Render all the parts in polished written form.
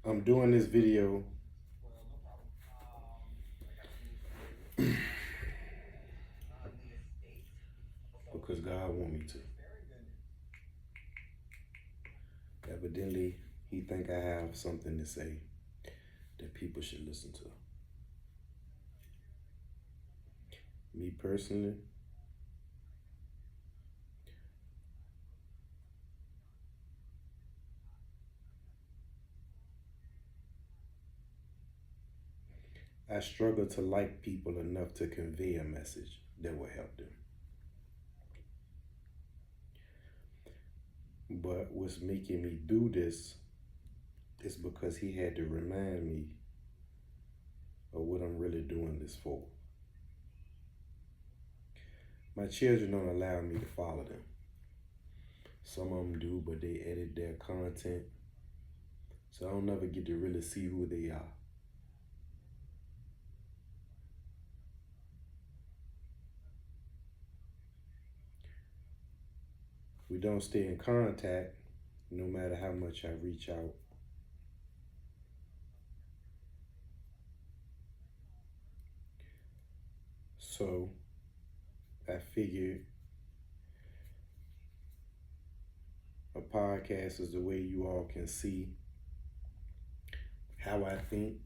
I'm doing this video because God want me to. Evidently, He think I have something to say that people should listen to. Me personally, I struggle to like people enough to convey a message that will help them. But what's making me do this is because He had to remind me of what I'm really doing this for. My children don't allow me to follow them. Some of them do, but they edit their content, so I don't never get to really see who they are. We don't stay in contact no matter how much I reach out. So I figured a podcast is the way you all can see how I think,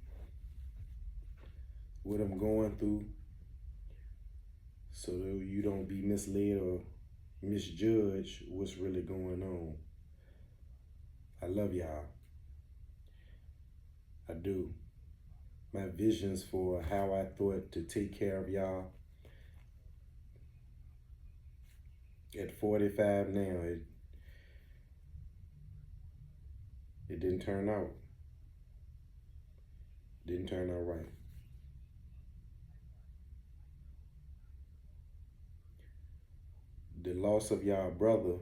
what I'm going through, so that you don't be misled or misjudge what's really going on. I love y'all. I do. My visions for how I thought to take care of y'all at 45 now, it didn't turn out. Didn't turn out right. The loss of y'all brother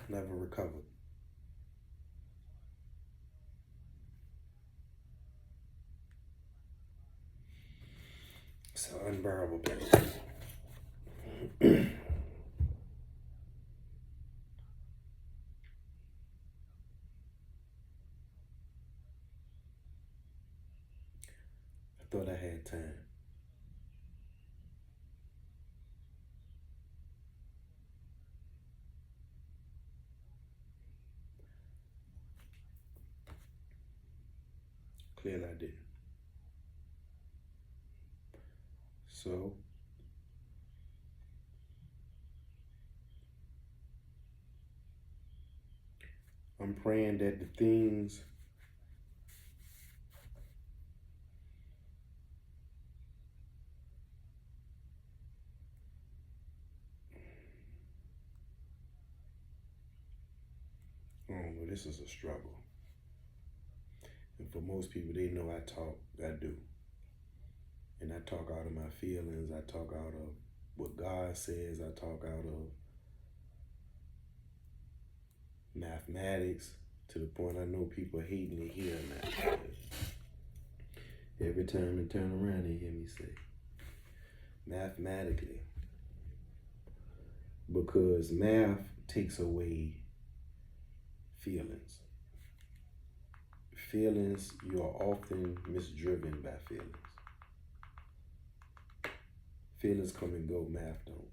never recovered. It's an unbearable pain. I thought I had time. Clearly I didn't. So I'm praying that the things well, this is a struggle. And for most people, they know I talk, I do. And I talk out of my feelings, I talk out of what God says, I talk out of mathematics, to the point I know people hating to hear mathematics. Every time they turn around, they hear me say, mathematically. Because math takes away feelings. Feelings, you are often misdriven by feelings. Feelings come and go, math don't.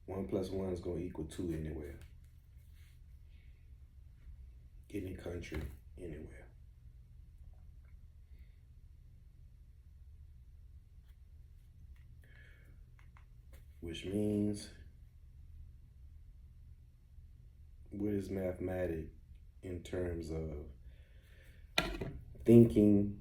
One plus one is gonna equal two anywhere. Any country, anywhere. Which means, what is mathematic in terms of thinking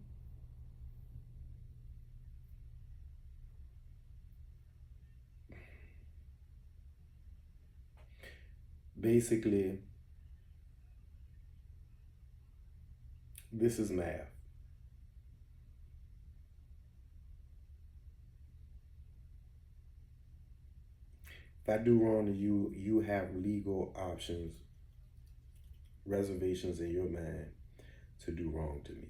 basically, this is math. If I do wrong to you, you have legal options, reservations in your mind to do wrong to me.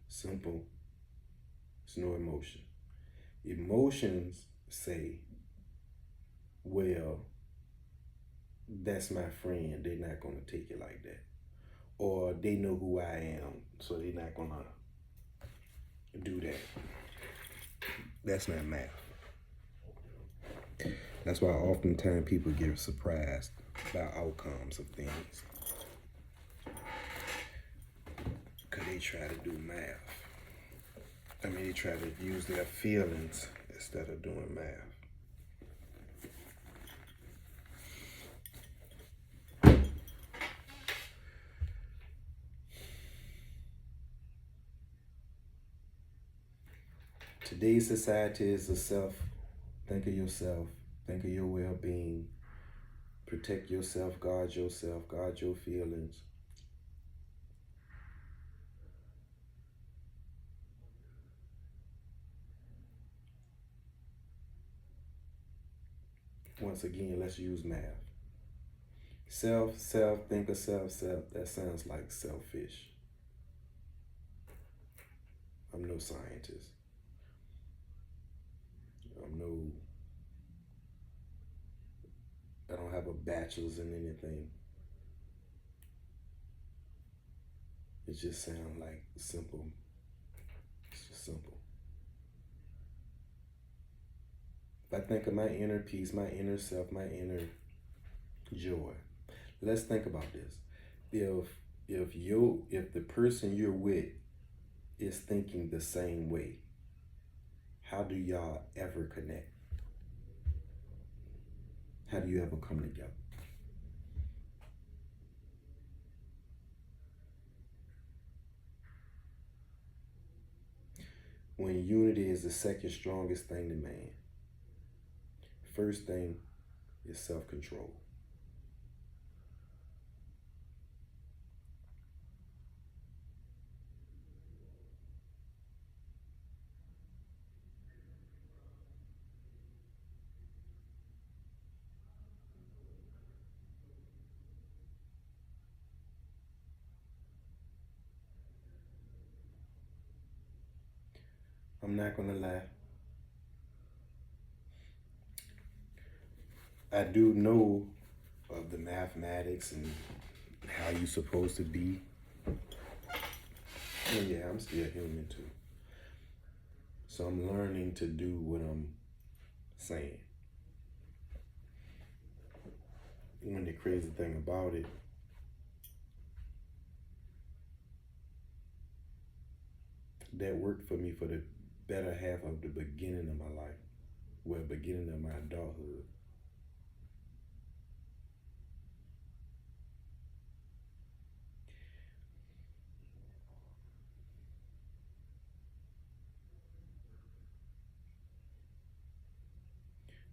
Simple. It's no emotion. Emotions say, well, that's my friend. They're not going to take it like that. Or they know who I am, so they're not going to do that. That's not math. That's why oftentimes people get surprised by outcomes of things. Because they try to do math. They try to use their feelings instead of doing math. Today's society is a self. Think of yourself. Think of your well-being. Protect yourself, guard your feelings. Once again, let's use math. Self, think of self. That sounds like selfish. I'm no scientist. I don't have a bachelor's in anything. It just sounds like simple. It's just simple. If I think of my inner peace, my inner self, my inner joy, let's think about this. If the person you're with is thinking the same way, how do y'all ever connect? How do you ever come together? When unity is the second strongest thing to man, first thing is self-control. I'm not gonna lie. I do know of the mathematics and how you're supposed to be. And yeah, I'm still human too. So I'm learning to do what I'm saying. And the crazy thing about it, that worked for me for the better half of the beginning of my life. Well, beginning of my adulthood.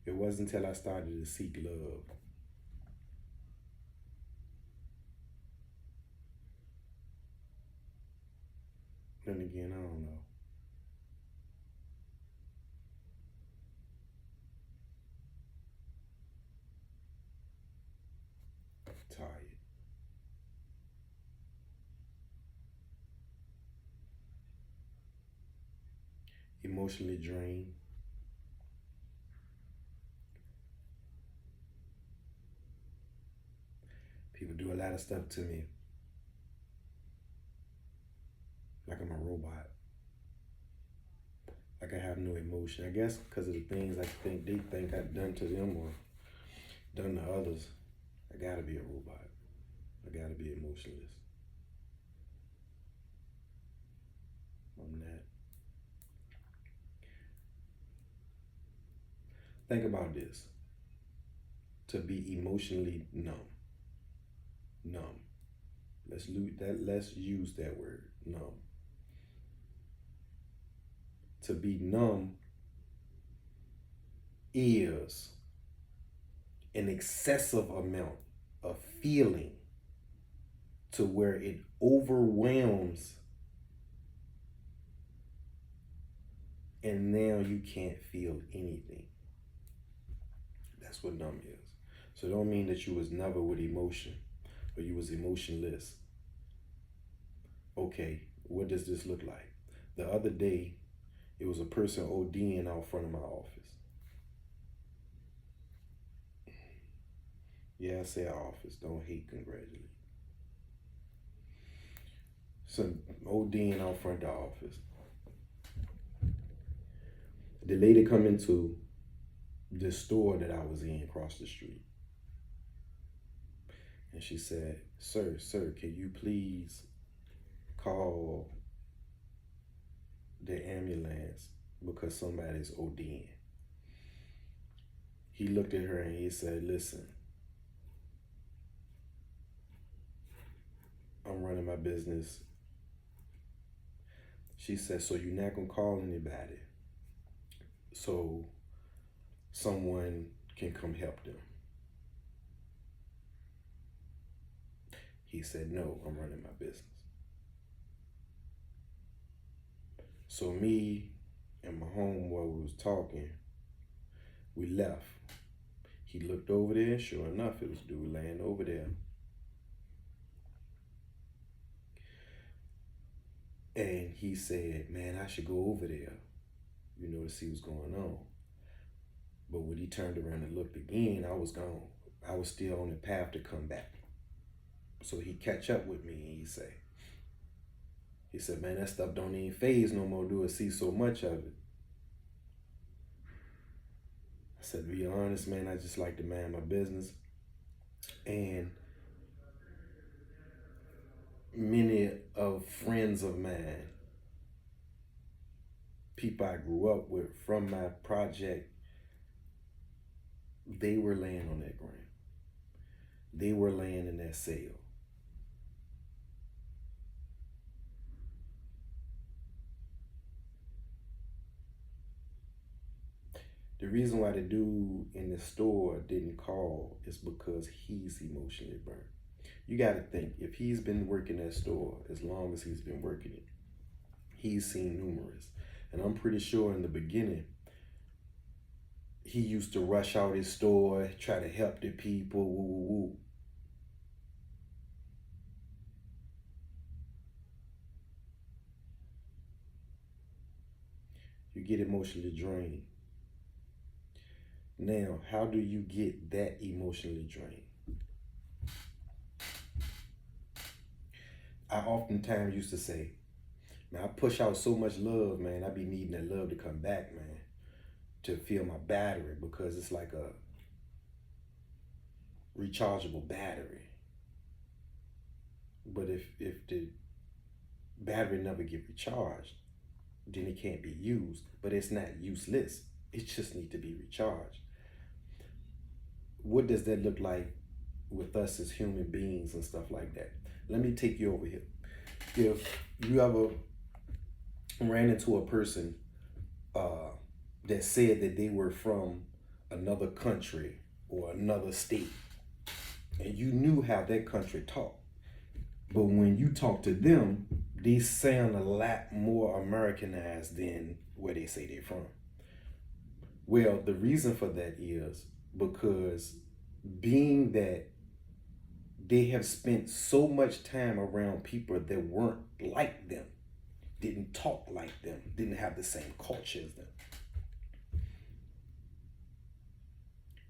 It wasn't until I started to seek love. Then again, I don't know. Tired. Emotionally drained. People do a lot of stuff to me like I'm a robot. Like I have no emotion. I guess because of the things they think I've done to them or done to others. I gotta be a robot. I gotta be emotionless. I'm not. Think about this. To be emotionally numb. Numb. Let's use that word. Numb. To be numb is an excessive amount of feeling to where it overwhelms and now you can't feel anything. That's what numb is. So it don't mean that you was never with emotion or you was emotionless. Okay, what does this look like? The other day, it was a person ODing out front of my office. Yeah, I say office. Don't hate, congratulate. Some ODing out front of the office. The lady come into the store that I was in across the street. And she said, sir, can you please call the ambulance because somebody's ODing? He looked at her and he said, listen, I'm running my business. She said, so you're not gonna call anybody so someone can come help them? He said, no, I'm running my business. So me and my homeboy, we was talking, we left. He looked over there, sure enough, it was dude laying over there. And he said, man, I should go over there, to see what's going on. But when he turned around and looked again, I was gone. I was still on the path to come back. So he catch up with me and he said, man, that stuff don't even phase no more, do I see so much of it? I said, to be honest, man, I just like to mind my business. And many of friends of mine, people I grew up with from my project, they were laying on that ground. They were laying in that cell. The reason why the dude in the store didn't call is because he's emotionally burned. You got to think, if he's been working that store as long as he's been working it, he's seen numerous. And I'm pretty sure in the beginning, he used to rush out his store, try to help the people, woo, woo, woo. You get emotionally drained. Now, how do you get that emotionally drained? I oftentimes used to say, man, I push out so much love, man, I be needing that love to come back, man, to fill my battery, because it's like a rechargeable battery. But if the battery never get recharged, then it can't be used. But it's not useless. It just needs to be recharged. What does that look like with us as human beings and stuff like that? Let me take you over here. If you ever ran into a person that said that they were from another country or another state, and you knew how that country talked, but when you talk to them, they sound a lot more Americanized than where they say they're from. Well, the reason for that is because being that they have spent so much time around people that weren't like them, didn't talk like them, didn't have the same culture as them,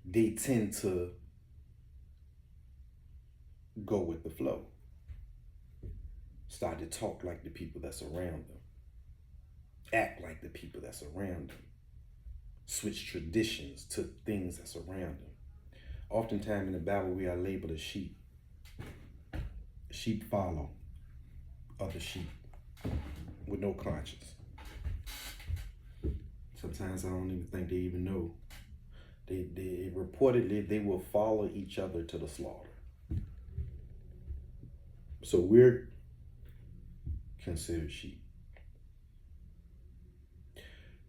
they tend to go with the flow. Start to talk like the people that's around them. Act like the people that's around them. Switch traditions to things that's around them. Oftentimes in the Bible, we are labeled as sheep. Sheep follow other sheep with no conscience. Sometimes I don't even think they even know. They reportedly, they will follow each other to the slaughter. So we're considered sheep.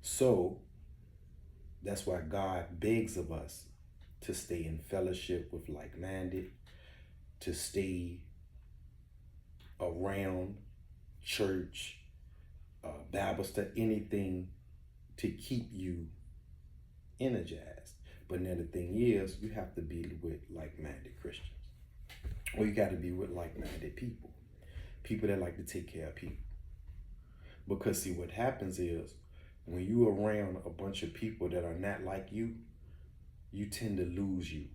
So that's why God begs of us to stay in fellowship with like-minded, to stay around church, Bible study, anything to keep you energized. But then the thing is, you have to be with like-minded Christians. Or you got to be with like-minded people. People that like to take care of people. Because see, what happens is when you around a bunch of people that are not like you tend to lose you.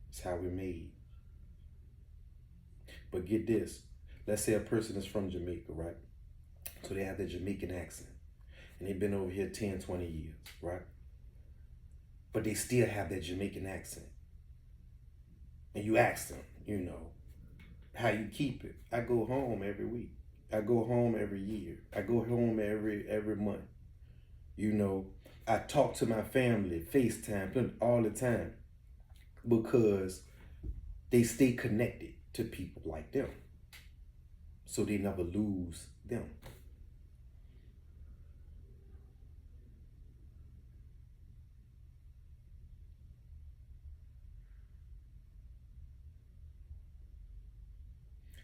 It's how we're made. But get this. Let's say a person is from Jamaica, right? So they have the Jamaican accent. And they've been over here 10, 20 years, right? But they still have that Jamaican accent. And you ask them, how you keep it. I go home every week. I go home every year. I go home every month. I talk to my family, FaceTime all the time because they stay connected to people like them. So they never lose them.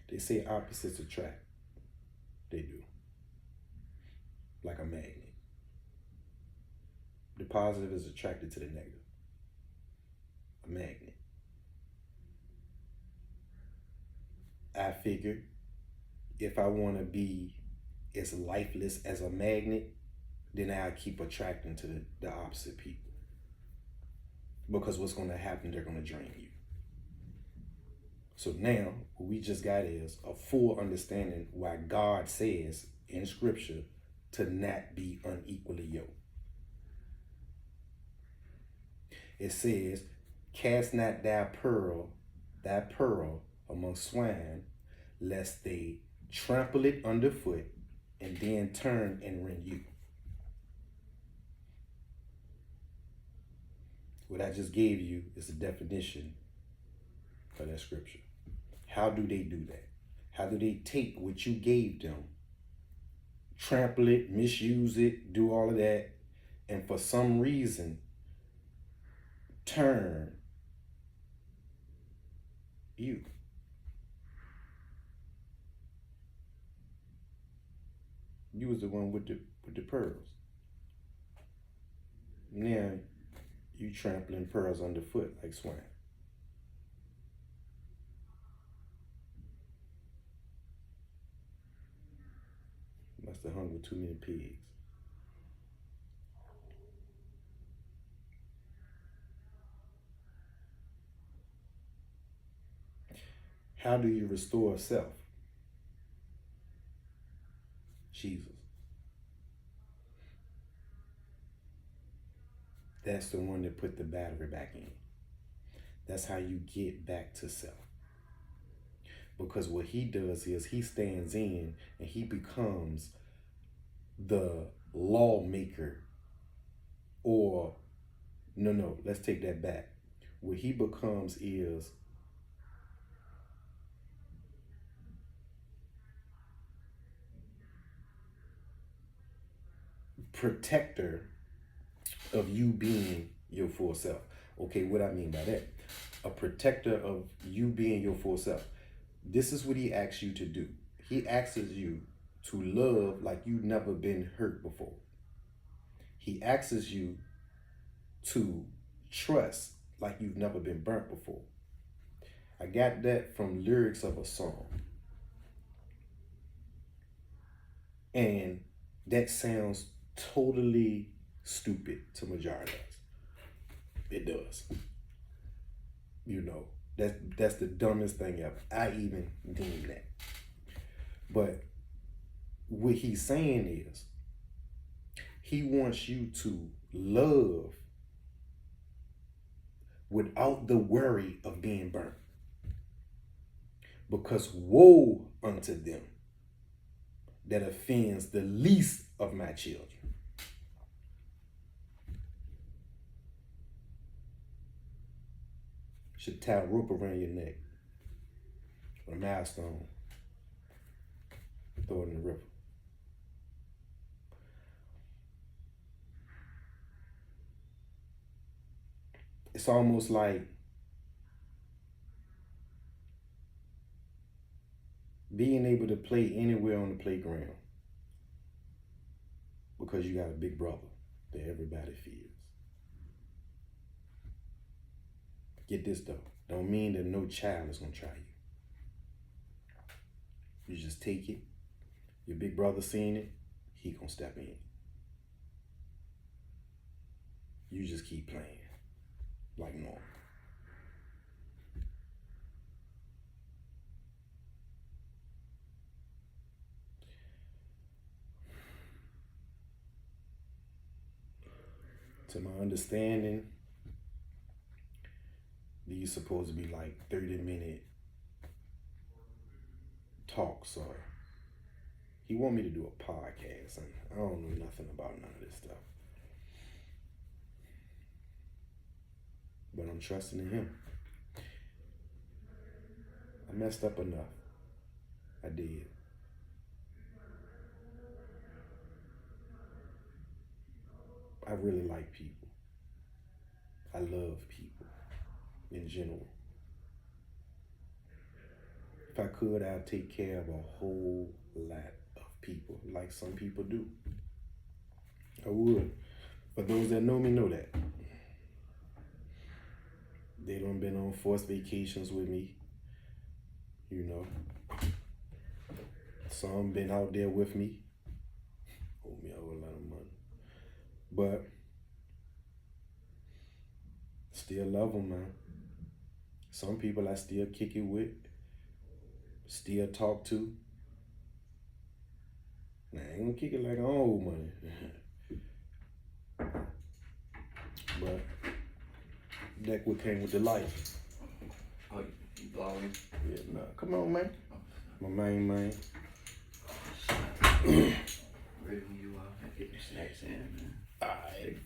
They say opposites attract. They do. Like a magnet. The positive is attracted to the negative. A magnet. I figured if I want to be as lifeless as a magnet, then I keep attracting to the opposite people. Because what's going to happen, they're going to drain you. So now, what we just got is a full understanding why God says in Scripture to not be unequally yoked. It says, cast not thy pearl among swine, lest they trample it underfoot and then turn and rend you. What I just gave you is the definition of that scripture. How do they do that? How do they take what you gave them, trample it, misuse it, do all of that, and for some reason turn you? You was the one with the pearls. Now you trampling pearls underfoot like swine. Must have hung with too many pigs. How do you restore self? Jesus. That's the one that put the battery back in. That's how you get back to self. Because what he does is he stands in and he becomes the lawmaker. Or, no, let's take that back. What he becomes is protector of you being your full self. Okay, what I mean by that? A protector of you being your full self. This is what he asks you to do. He asks you to love like you've never been hurt before. He asks you to trust like you've never been burnt before. I got that from lyrics of a song. And that sounds totally stupid to majority of us. It does. That's the dumbest thing ever. I even deem that. But what he's saying is he wants you to love without the worry of being burnt. Because woe unto them that offends the least of my children. Should tie a rope around your neck with a milestone. Throw it in the river. It's almost like being able to play anywhere on the playground because you got a big brother that everybody fears. Get this though, don't mean that no child is gonna try you. You just take it. Your big brother seen it, he gonna step in. You just keep playing like normal. To my understanding, these supposed to be like 30-minute talks, or he want me to do a podcast, and I don't know nothing about none of this stuff. But I'm trusting in him. I messed up enough. I did. I really like people. I love people in general. If I could, I'd take care of a whole lot of people, like some people do. I would. For those that know me know that. They done been on forced vacations with me, you know. Some been out there with me. Owe me a whole lot of money. But still love them, man. Some people I still kick it with, still talk to. Now, I ain't gonna kick it like I owe money. But that what came with the life. Oh, you blowing? Yeah, nah. Come on, man. My main man. Ready when you get your snacks in, man. Alright.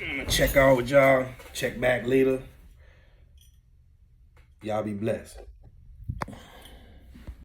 I'm gonna check out with y'all. Check back later. Y'all be blessed.